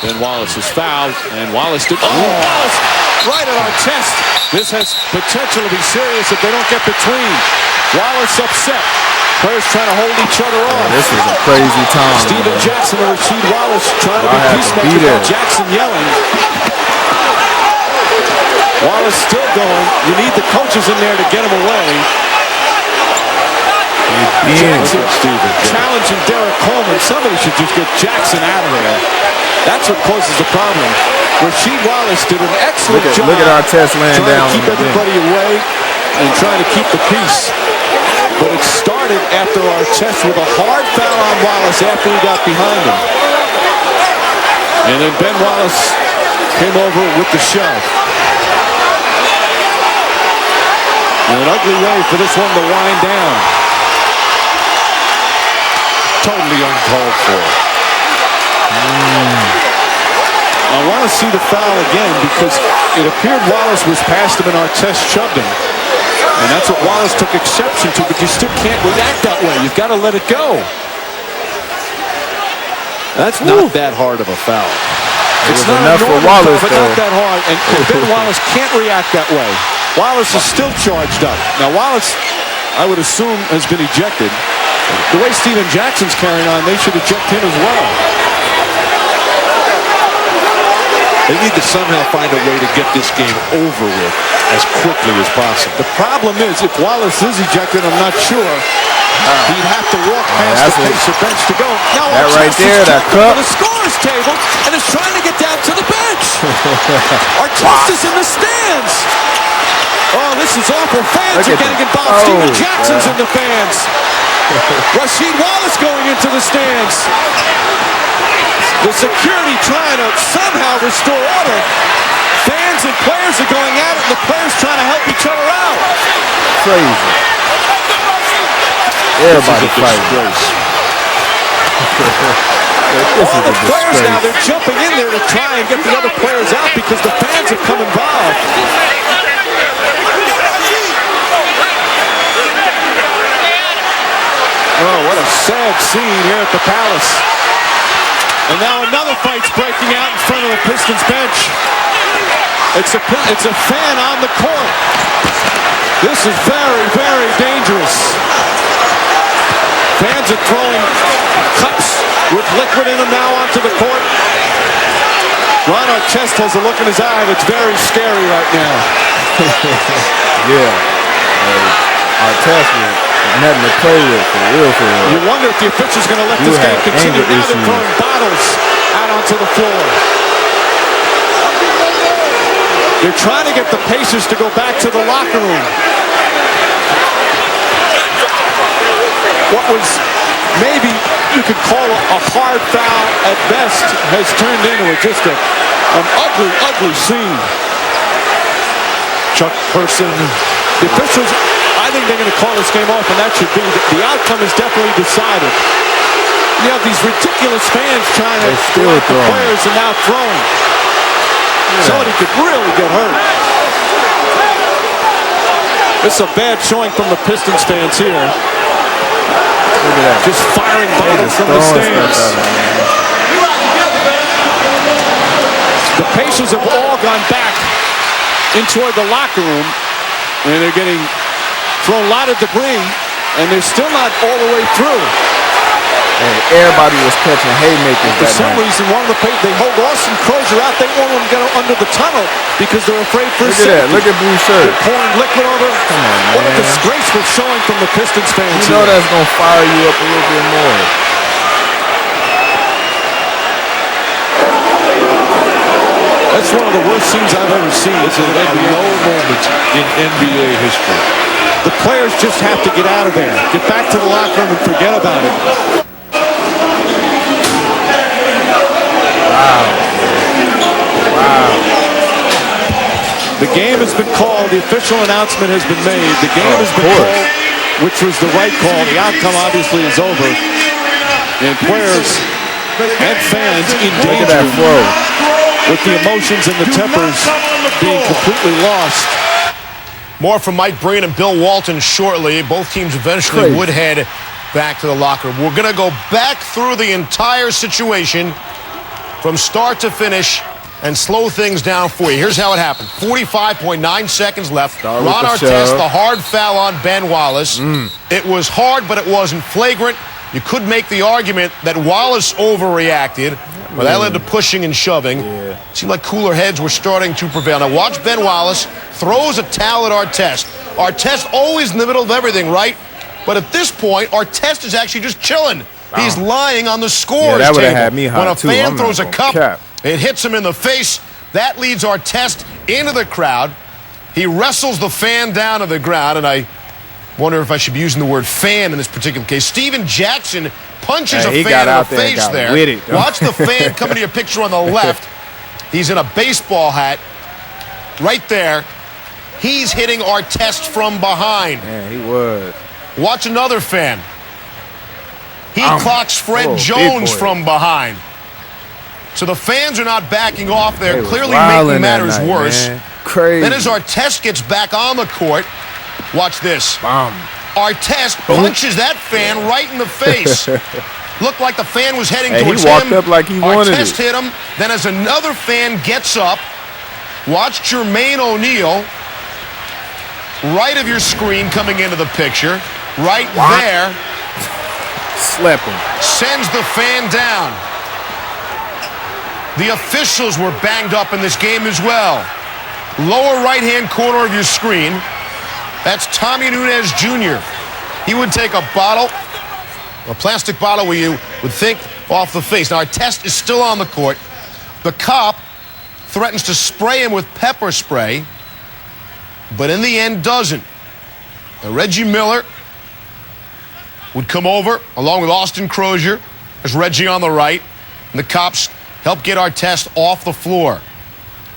Ben Wallace is fouled, and Wallace did. Oh, Wallace right at our chest. This has potential to be serious if they don't get between. Wallace upset. Players trying to hold each other off. This is a crazy time. Steven Jackson and Rasheed Wallace trying to be peacemakers. Jackson yelling. Wallace still going. You need the coaches in there to get him away. Jackson challenging Derek Coleman. Somebody should just get Jackson out of there. That's what causes the problem. Rasheed Wallace did an excellent job. Look at our test laying down. Trying to keep everybody away and trying to keep the peace. But it started after our test with a hard foul on Wallace after he got behind him. And then Ben Wallace came over with the shove. And an ugly way for this one to wind down. Totally uncalled for. I want to see the foul again because it appeared Wallace was past him and Artest shoved him. And that's what Wallace took exception to, but you still can't react that way. You've got to let it go. That's not that hard of a foul. It's not enough for Wallace, but not that hard. And Ben Wallace can't react that way. Wallace is still charged up. Now Wallace, I would assume, has been ejected. The way Steven Jackson's carrying on, they should eject him as well. They need to somehow find a way to get this game over with as quickly as possible. The problem is, if Wallace is ejected, I'm not sure. He'd have to walk past the Pacer bench to go. Now that right there, that cup. The scorer's table and is trying to get down to the bench. Artest is in the stands. Oh, this is awful. Fans are getting involved. Steven Jackson's in the fans. Rasheed Wallace going into the stands. The security trying to somehow restore order. Fans and players are going at it, and the players trying to help each other out. Crazy. Everybody fighting. All the players now, they're jumping in there to try and get the other players out because the fans have come involved. Oh, what a sad scene here at the Palace. And now another fight's breaking out in front of the Pistons bench. It's a fan on the court. This is very, very dangerous. Fans are throwing cups with liquid in them now onto the court. Ron Artest has a look in his eye that's very scary right now. Yeah. Artest nothing to play with, for real. You wonder if the official's going to let this game continue. Now they're throwing bottles out onto the floor. They're trying to get the Pacers to go back to the locker room. What was maybe you could call a hard foul at best has turned into just an ugly, ugly scene. Chuck Person, the officials, I think they're going to call this game off, and that should be the outcome is definitely decided. You have these ridiculous fans trying to block the players and now throwing. Somebody could really get hurt. This is a bad showing from the Pistons fans here. Look at that. Just firing bottles from the stands. The Pacers have all gone back into the locker room, and they're getting thrown a lot of debris, and they're still not all the way through. Hey, everybody was catching haymakers. For some reason, they hold Austin Crozier out. They want him to get under the tunnel because they're afraid for his safety. Look at Blue Shirt. They're pouring liquid over. Come on, man. What a disgraceful showing from the Pistons fans. You know that's going to fire you up a little bit more. That's one of the worst scenes I've ever seen. It's a low moment in NBA history. The players just have to get out of there. Get back to the locker room and forget about it. Wow. The game has been called. The official announcement has been made. The game has been called, which was the right call. The outcome obviously is over. And players and fans in danger with the emotions and the tempers being completely lost. More from Mike Breen and Bill Walton shortly. Both teams eventually would head back to the locker room. We're going to go back through the entire situation from start to finish and slow things down for you. Here's how it happened. 45.9 seconds left. Ron Artest, the hard foul on Ben Wallace. It was hard, but it wasn't flagrant. You could make the argument that Wallace overreacted, but that led to pushing and shoving. Seemed like cooler heads were starting to prevail. Now watch Ben Wallace throws a towel at Artest. Artest always in the middle of everything, right? But at this point, Artest is actually just chilling. He's lying on the scores that table. had me hot When a too. fan I'm throws a not cup, gonna cap. it hits him in the face. That leads Artest into the crowd. He wrestles the fan down to the ground, and I wonder if I should be using the word fan in this particular case. Steven Jackson punches a fan in the face there. Watch the fan come into your picture on the left. He's in a baseball hat. Right there. He's hitting Artest from behind. Man, he was. Watch another fan. He clocks Fred Jones from behind. So the fans are not backing off there, clearly making matters worse. Crazy. Then as Artest gets back on the court, watch this. Artest punches that fan right in the face. Looked like the fan was heading towards him. He walked up like he wanted it. Artest hit him. Then as another fan gets up, watch Jermaine O'Neal, right of your screen coming into the picture, right there. Slap him. Sends the fan down. The officials were banged up in this game as well. Lower right-hand corner of your screen, that's Tommy Nunez Jr. He would take a bottle, a plastic bottle where you would think off the face. Now, Artest is still on the court. The cop threatens to spray him with pepper spray, but in the end doesn't. Now, Reggie Miller would come over along with Austin Crozier. There's Reggie on the right, and the cops help get Artest off the floor.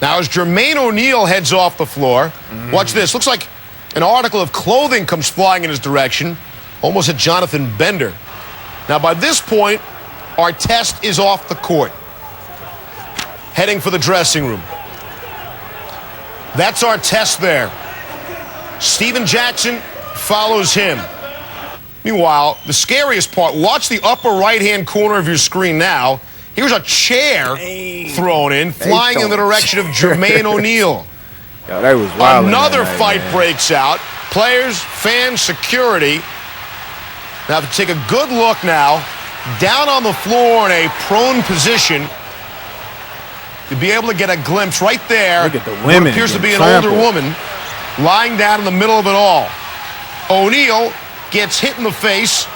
Now, as Jermaine O'Neal heads off the floor, watch this. Looks like an article of clothing comes flying in his direction, almost at Jonathan Bender. Now, by this point, Artest is off the court, heading for the dressing room. That's Artest there. Steven Jackson follows him. Meanwhile, the scariest part, watch the upper right-hand corner of your screen now. Here's a chair thrown in, flying in the direction of Jermaine O'Neal. That was wild. Another fight breaks out. Players, fans, security. Now, to take a good look now, down on the floor in a prone position, to be able to get a glimpse right there. Look at the women. What appears to be an older woman lying down in the middle of it all. O'Neal gets hit in the face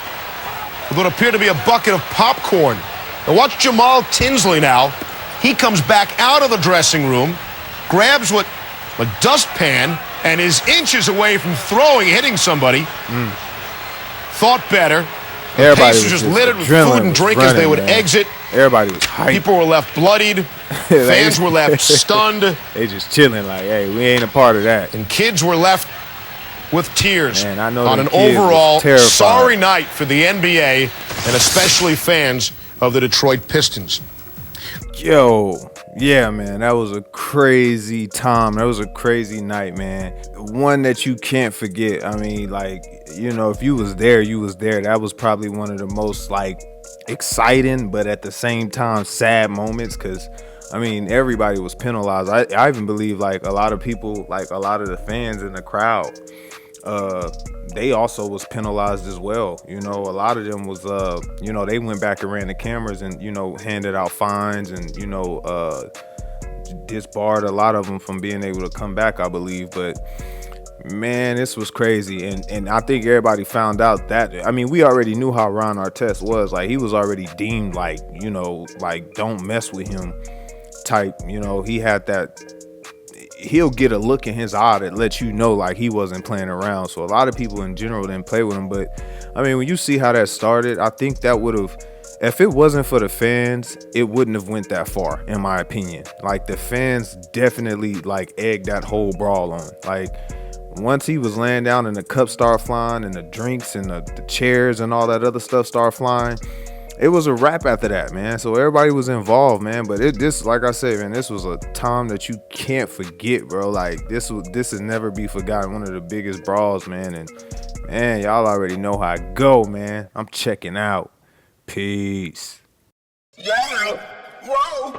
with what appeared to be a bucket of popcorn. Now watch Jamal Tinsley now. He comes back out of the dressing room, grabs a dustpan, and is inches away from hitting somebody. Thought better. The place was just littered with food and drink as they would exit. Everybody was hyped. People were left bloodied. Fans were left stunned. They just chilling like, hey, we ain't a part of that. And kids were left with tears. Man, I know on an overall sorry night for the NBA and especially fans of the Detroit Pistons. Yo, yeah, man, that was a crazy time. That was a crazy night, man. One that you can't forget. I mean, like, you know, if you was there, you was there. That was probably one of the most, like, exciting, but at the same time, sad moments, because, I mean, everybody was penalized. I even believe, like, a lot of people, like, a lot of the fans in the crowd, they also was penalized as well. You know, a lot of them was, you know, they went back and ran the cameras and, you know, handed out fines and, you know, disbarred a lot of them from being able to come back, I believe. But, man, this was crazy. And I think everybody found out that, I mean, we already knew how Ron Artest was. Like, he was already deemed, like, you know, like, don't mess with him type. You know, he had that. He'll get a look in his eye that lets you know, like, he wasn't playing around. So a lot of people in general didn't play with him. But, I mean, when you see how that started, I think that would have, if it wasn't for the fans, it wouldn't have went that far, in my opinion. Like, the fans definitely, like, egged that whole brawl on. Like, once he was laying down and the cups started flying and the drinks and the chairs and all that other stuff started flying, it was a wrap after that, man. So everybody was involved, man. But this, like I said, man, this was a time that you can't forget, bro. Like, this will never be forgotten. One of the biggest brawls, man. And, man, y'all already know how I go, man. I'm checking out. Peace. Yeah. Whoa.